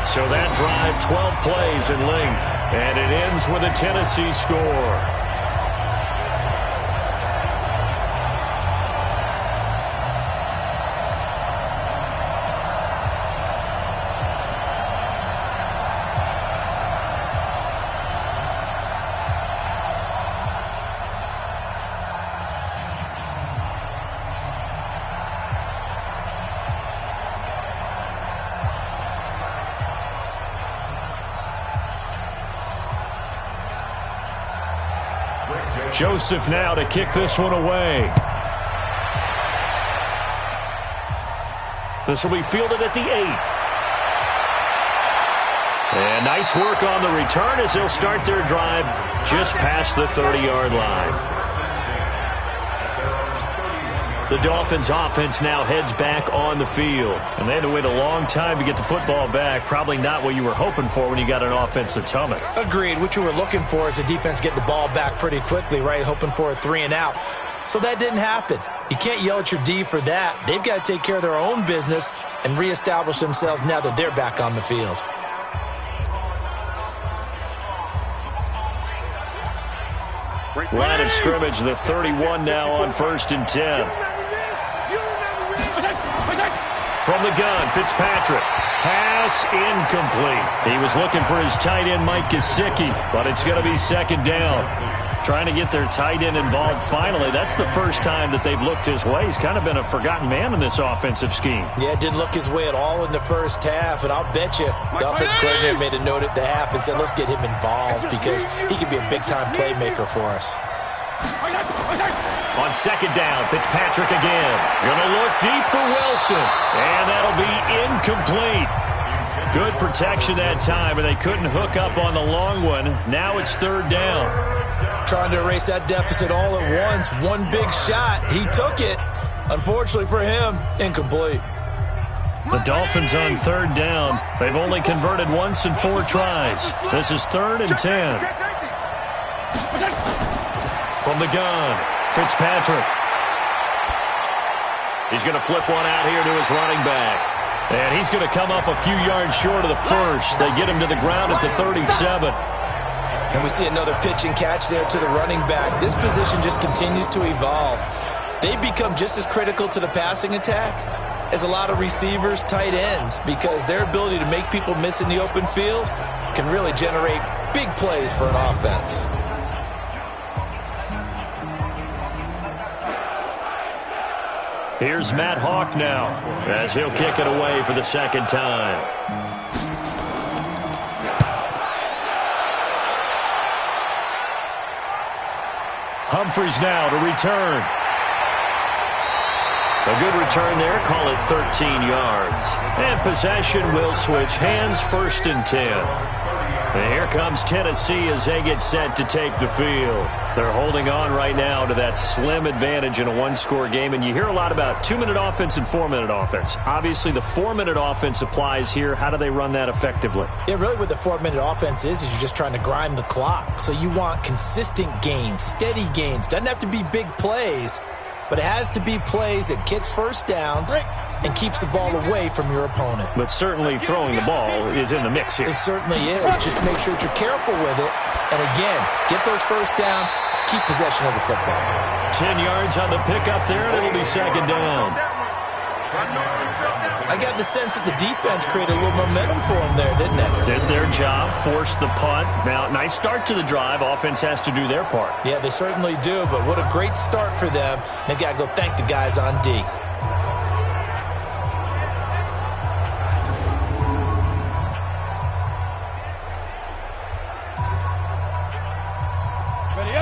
So that drive, 12 plays in length. And it ends with a Tennessee score. Joseph now to kick this one away. This will be fielded at the 8. And nice work on the return as they'll start their drive just past the 30-yard line. The Dolphins offense now heads back on the field. And they had to wait a long time to get the football back. Probably not what you were hoping for when you got an offense that's humming. Agreed. What you were looking for is the defense get the ball back pretty quickly, right? Hoping for a 3 and out. So that didn't happen. You can't yell at your D for that. They've got to take care of their own business and reestablish themselves now that they're back on the field. Line of scrimmage, the 31 now on 1st and 10. From the gun, Fitzpatrick. Pass incomplete. He was looking for his tight end, Mike Gesicki, but it's going to be 2nd down. Trying to get their tight end involved finally. That's the first time that they've looked his way. He's kind of been a forgotten man in this offensive scheme. Yeah, didn't look his way at all in the first half, and I'll bet you the offense coordinator made a note at the half and said, let's get him involved because he could be a big-time playmaker for us. On 2nd down, Fitzpatrick again. Gonna look deep for Wilson, and that'll be incomplete. Good protection that time, and they couldn't hook up on the long one. Now it's 3rd down. Trying to erase that deficit all at once. One big shot. He took it. Unfortunately for him, incomplete. The Dolphins on 3rd down. They've only converted once in 4 tries. This is 3rd and 10. From the gun, Fitzpatrick. He's going to flip one out here to his running back. And he's going to come up a few yards short of the first. They get him to the ground at the 37. And we see another pitch and catch there to the running back. This position just continues to evolve. They become just as critical to the passing attack as a lot of receivers, tight ends, because their ability to make people miss in the open field can really generate big plays for an offense. Here's Matt Hawk now as he'll kick it away for the 2nd time. Humphries now to return. A good return there, call it 13 yards. And possession will switch hands, 1st and 10. And here comes Tennessee as they get set to take the field. They're holding on right now to that slim advantage in a 1-score game. And you hear a lot about 2-minute offense and 4-minute offense. Obviously, the 4-minute offense applies here. How do they run that effectively? Yeah, really what the 4-minute offense is you're just trying to grind the clock. So you want consistent gains, steady gains. Doesn't have to be big plays, but it has to be plays that gets first downs and keeps the ball away from your opponent. But certainly throwing the ball is in the mix here. It certainly is. Just make sure that you're careful with it. And again, get those first downs, keep possession of the football. 10 yards on the pickup there, and it'll be 2nd down. I got the sense that the defense created a little momentum for them there, didn't it? Did their job, forced the punt. Now, nice start to the drive. Offense has to do their part. Yeah, they certainly do, but what a great start for them. They got to go thank the guys on D.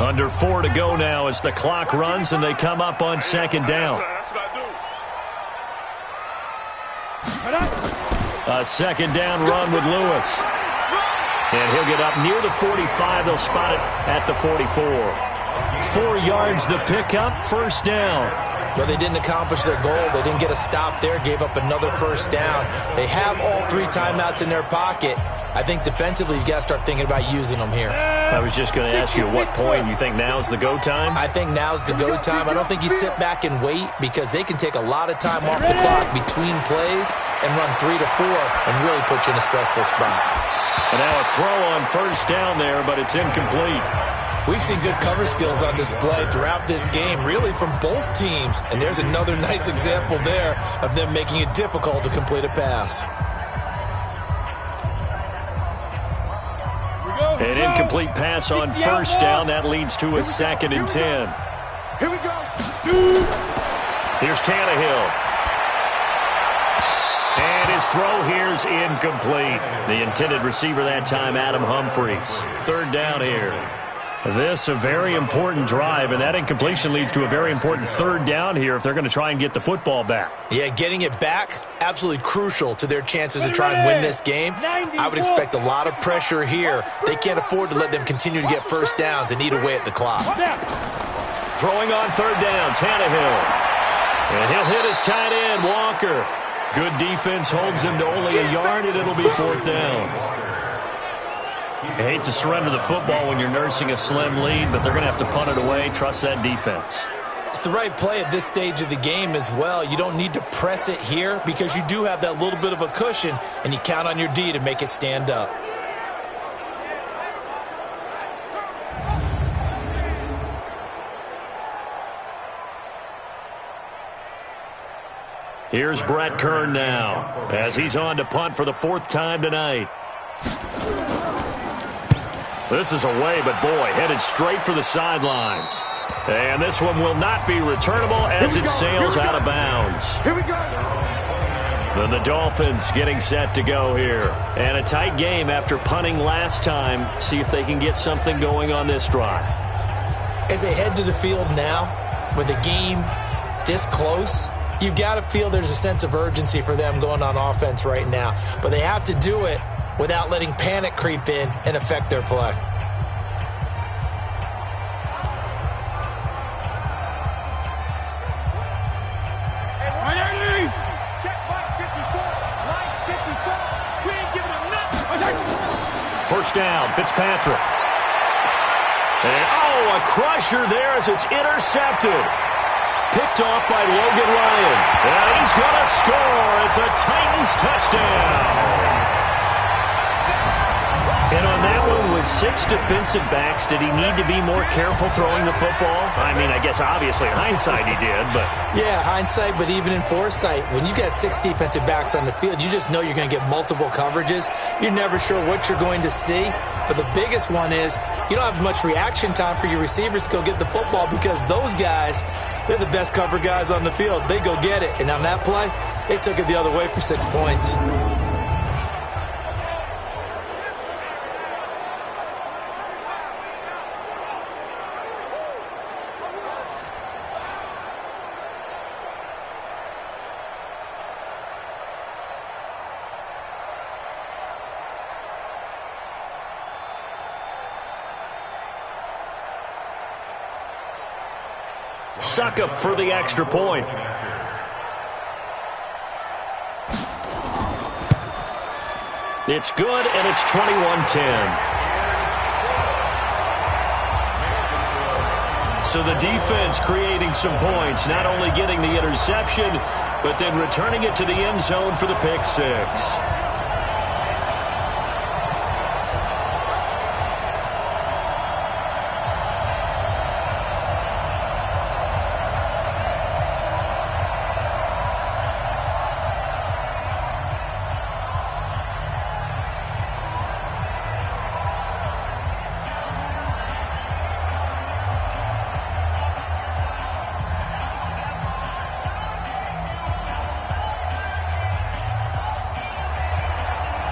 Under 4 to go now as the clock runs and they come up on 2nd down. A 2nd down run with Lewis. And he'll get up near the 45. They'll spot it at the 44. 4 yards the pickup, 1st down. But they didn't accomplish their goal. They didn't get a stop there, gave up another 1st down. They have all 3 timeouts in their pocket. I think defensively you've got to start thinking about using them here. I was just going to ask you at what point you think now's the go time? I think now's the go time. I don't think you sit back and wait because they can take a lot of time off the clock between plays and run 3 to 4 and really put you in a stressful spot. And now a throw on 1st down there, but it's incomplete. We've seen good cover skills on display throughout this game, really from both teams. And there's another nice example there of them making it difficult to complete a pass. An incomplete pass on 1st down. That leads to a 2nd and 10. Here we go. Here's Tannehill. And his throw here's incomplete. The intended receiver that time, Adam Humphries. 3rd down here. This a very important drive, and that incompletion leads to a very important 3rd down here if they're going to try and get the football back. Yeah, getting it back, absolutely crucial to their chances to try and win this game. I would expect a lot of pressure here. They can't afford to let them continue to get 1st downs and eat away at the clock. Throwing on 3rd down, Tannehill. And he'll hit his tight end, Walker. Good defense holds him to only a yard, and it'll be 4th down. You hate to surrender the football when you're nursing a slim lead, but they're going to have to punt it away. Trust that defense. It's the right play at this stage of the game as well. You don't need to press it here because you do have that little bit of a cushion, and you count on your D to make it stand up. Here's Brett Kern now as he's on to punt for the 4th time tonight. This is away, but boy, headed straight for the sidelines. And this one will not be returnable as it sails out of bounds. Here we go. Then the Dolphins getting set to go here. And a tight game after punting last time. See if they can get something going on this drive. As they head to the field now, with the game this close, you've got to feel there's a sense of urgency for them going on offense right now. But they have to do it without letting panic creep in and affect their play. First down, Fitzpatrick. And, oh, a crusher there as it's intercepted. Picked off by Logan Ryan. And he's going to score. It's a Titans touchdown. And on that one, with 6 defensive backs, did he need to be more careful throwing the football? I mean, I guess obviously in hindsight he did, but... Yeah, hindsight, but even in foresight, when you got 6 defensive backs on the field, you just know you're going to get multiple coverages. You're never sure what you're going to see. But the biggest one is you don't have much reaction time for your receivers to go get the football because those guys, they're the best cover guys on the field. They go get it. And on that play, they took it the other way for 6 points. Suckup for the extra point. It's good, and it's 21-10. So the defense creating some points, not only getting the interception, but then returning it to the end zone for the pick six.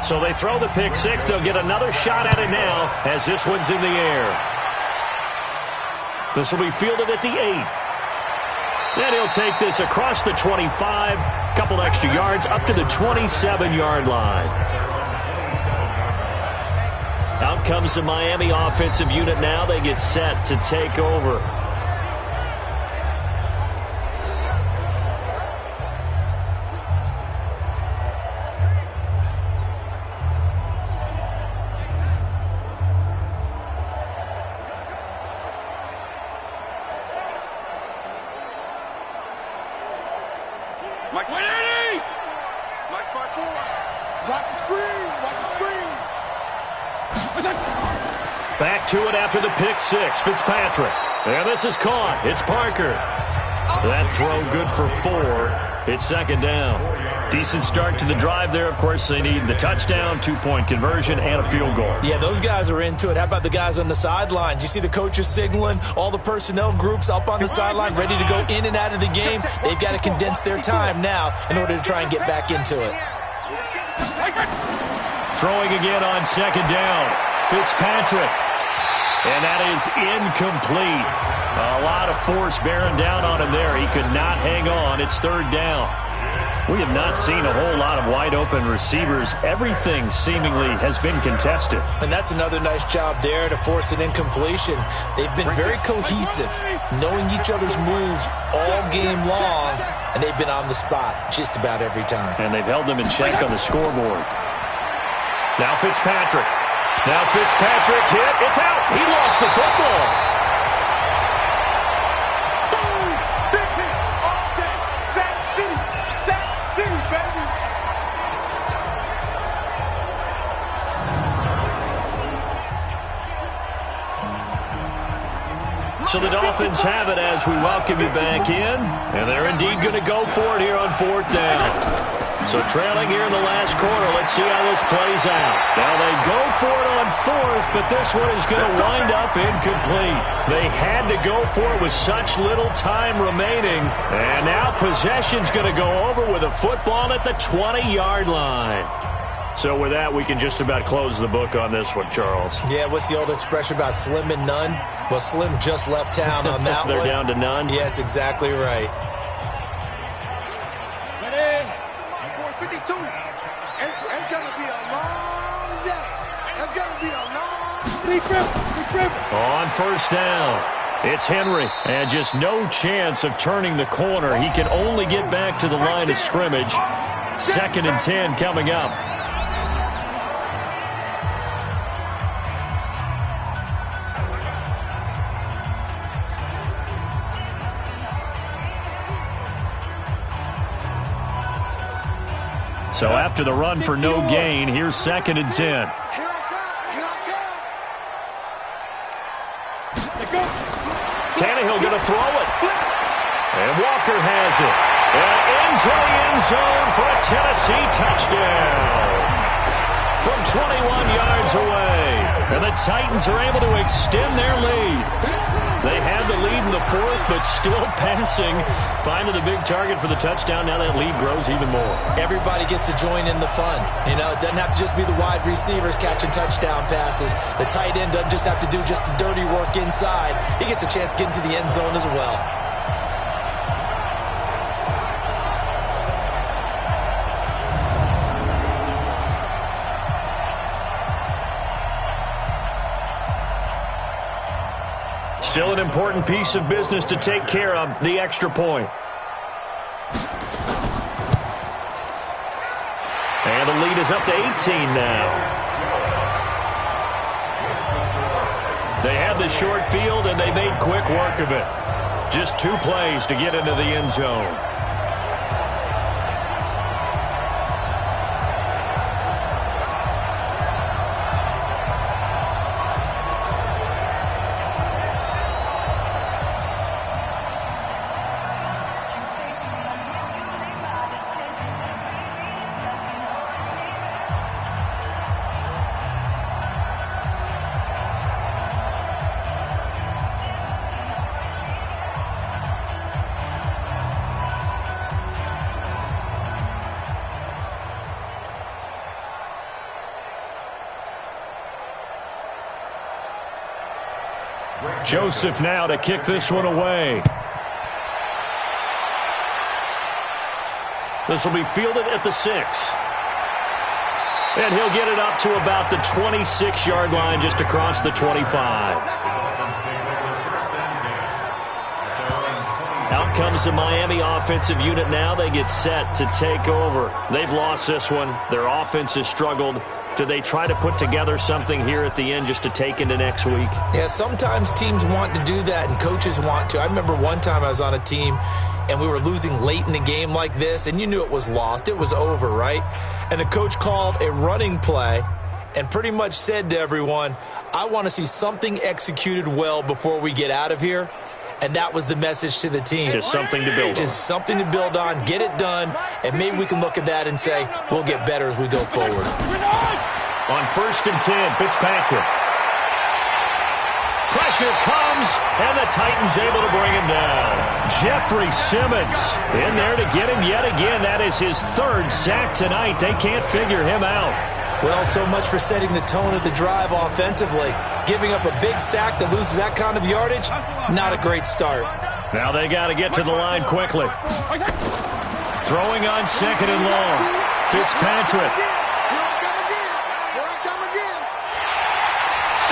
So they throw the pick six. They'll get another shot at it now as this one's in the air. This will be fielded at the 8. Then he'll take this across the 25. Couple extra yards up to the 27-yard line. Out comes the Miami offensive unit now. They get set to take over. Mike 180! Mike 5-4. Watch the screen. Watch the screen. Back to it after the pick six. Fitzpatrick. And this is caught. It's Parker. That throw good for 4. It's second down. Decent start to the drive there. Of course, they need the touchdown, 2-point conversion, and a field goal. Yeah, those guys are into it. How about the guys on the sidelines? You see the coaches signaling, all the personnel groups up on the sideline ready to go in and out of the game. They've got to condense their time now in order to try and get back into it. Throwing again on second down. Fitzpatrick. And that is incomplete. A lot of force bearing down on him there. He could not hang on. It's third down. We have not seen a whole lot of wide-open receivers. Everything seemingly has been contested. And that's another nice job there to force an incompletion. They've been very cohesive, knowing each other's moves all game long, and they've been on the spot just about every time. And they've held them in check on the scoreboard. Now Fitzpatrick. Now Fitzpatrick hit. It's out. He lost the football. So the Dolphins have it as we welcome you back in. And they're indeed going to go for it here on 4th down. So trailing here in the last quarter, let's see how this plays out. Now they go for it on 4th, but this one is going to wind up incomplete. They had to go for it with such little time remaining. And now possession's going to go over with a football at the 20-yard line. So with that, we can just about close the book on this one, Charles. Yeah, what's the old expression about slim and none? Well, Slim just left town on that They're one. down to none? Yes, exactly right. Ready? 4:52. It's going to be a long day. It's going to be a long... On 1st down, it's Henry. And just no chance of turning the corner. He can only get back to the line of scrimmage. 2nd and 10 coming up. So after the run for no gain, here's 2nd and 10. Tannehill going to throw it. And Walker has it. And into the end zone for a Tennessee touchdown. From 21 yards away. And the Titans are able to extend their lead. They had the lead in the 4th, but still passing. Finding the big target for the touchdown. Now that lead grows even more. Everybody gets to join in the fun. You know, it doesn't have to just be the wide receivers catching touchdown passes. The tight end doesn't just have to do just the dirty work inside. He gets a chance to get into the end zone as well. Still an important piece of business to take care of, the extra point. And the lead is up to 18 now. They had the short field, and they made quick work of it. Just 2 plays to get into the end zone. Joseph now to kick this one away. This will be fielded at the 6. And he'll get it up to about the 26-yard line, just across the 25. Out comes the Miami offensive unit now. They get set to take over. They've lost this one. Their offense has struggled. Do they try to put together something here at the end just to take into next week? Yeah, sometimes teams want to do that and coaches want to. I remember one time I was on a team and we were losing late in the game like this, and you knew it was lost. It was over, right? And the coach called a running play and pretty much said to everyone, I want to see something executed well before we get out of here. And that was the message to the team. Just something to build on. Just something to build on, get it done, and maybe we can look at that and say, we'll get better as we go forward. On 1st and 10, Fitzpatrick. Pressure comes, and the Titans able to bring him down. Jeffrey Simmons in there to get him yet again. That is his 3rd sack tonight. They can't figure him out. Well, so much for setting the tone of the drive offensively. Giving up a big sack that loses that kind of yardage, not a great start. Now they got to get to the line quickly. Throwing on 2nd and long. Fitzpatrick.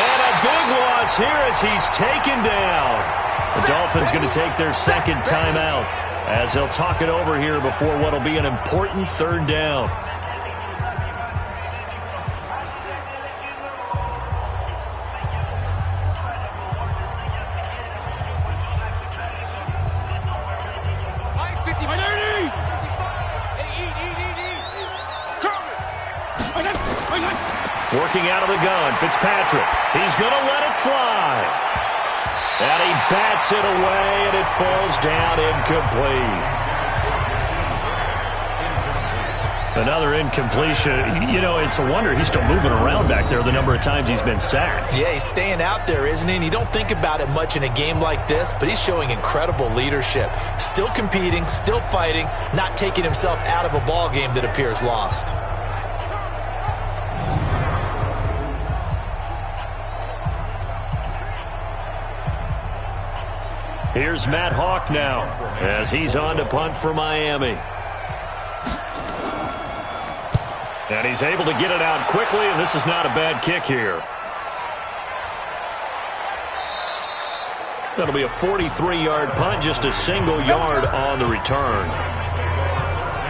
And a big loss here as he's taken down. The Dolphins going to take their 2nd timeout as they'll talk it over here before what will be an important 3rd down. Working out of the gun, Fitzpatrick. He's going to let it fly. And he bats it away, and it falls down incomplete. Another incompletion. You know, it's a wonder he's still moving around back there the number of times he's been sacked. Yeah, he's staying out there, isn't he? And you don't think about it much in a game like this, but he's showing incredible leadership. Still competing, still fighting, not taking himself out of a ball game that appears lost. Here's Matt Hawk now as he's on to punt for Miami. And he's able to get it out quickly, and this is not a bad kick here. That'll be a 43-yard punt, just a single yard on the return.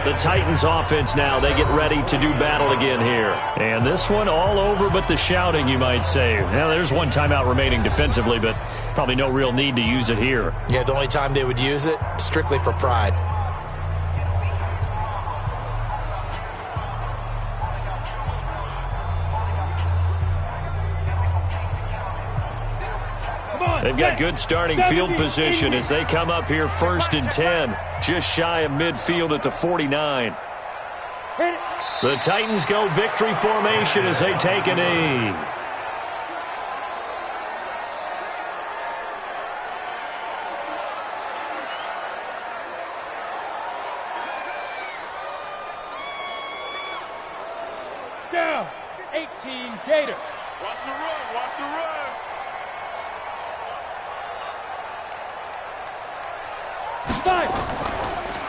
The Titans offense now, they get ready to do battle again here. And this one all over but the shouting, you might say. Now, there's one timeout remaining defensively, but probably no real need to use it here. Yeah, the only time they would use it, strictly for pride. They've got good starting field position as they come up here 1st and 10, just shy of midfield at the 49. The Titans go victory formation as they take a knee. Down, 18 Gator. Watch the run, watch the run.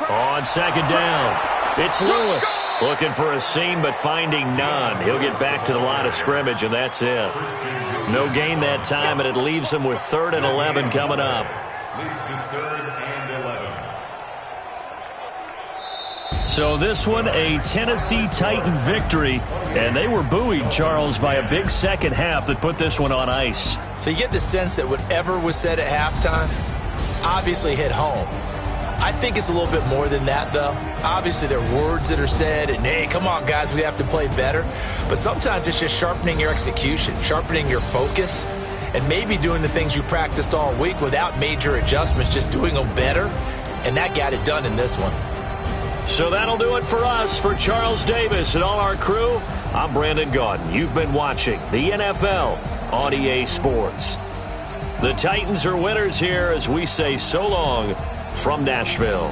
On 2nd down, it's Lewis looking for a seam but finding none. He'll get back to the line of scrimmage, and that's it. No gain that time, and it leaves him with 3rd and 11 coming up. Leads to 3rd and 11. So this one, a Tennessee Titan victory, and they were buoyed, Charles, by a big second half that put this one on ice. So you get the sense that whatever was said at halftime obviously hit home. I think it's a little bit more than that, though. Obviously, there are words that are said, and, hey, come on, guys, we have to play better. But sometimes it's just sharpening your execution, sharpening your focus, and maybe doing the things you practiced all week without major adjustments, just doing them better. And that got it done in this one. So that'll do it for us. For Charles Davis and all our crew, I'm Brandon Gaudin. You've been watching the NFL on EA Sports. The Titans are winners here as we say so long from Nashville.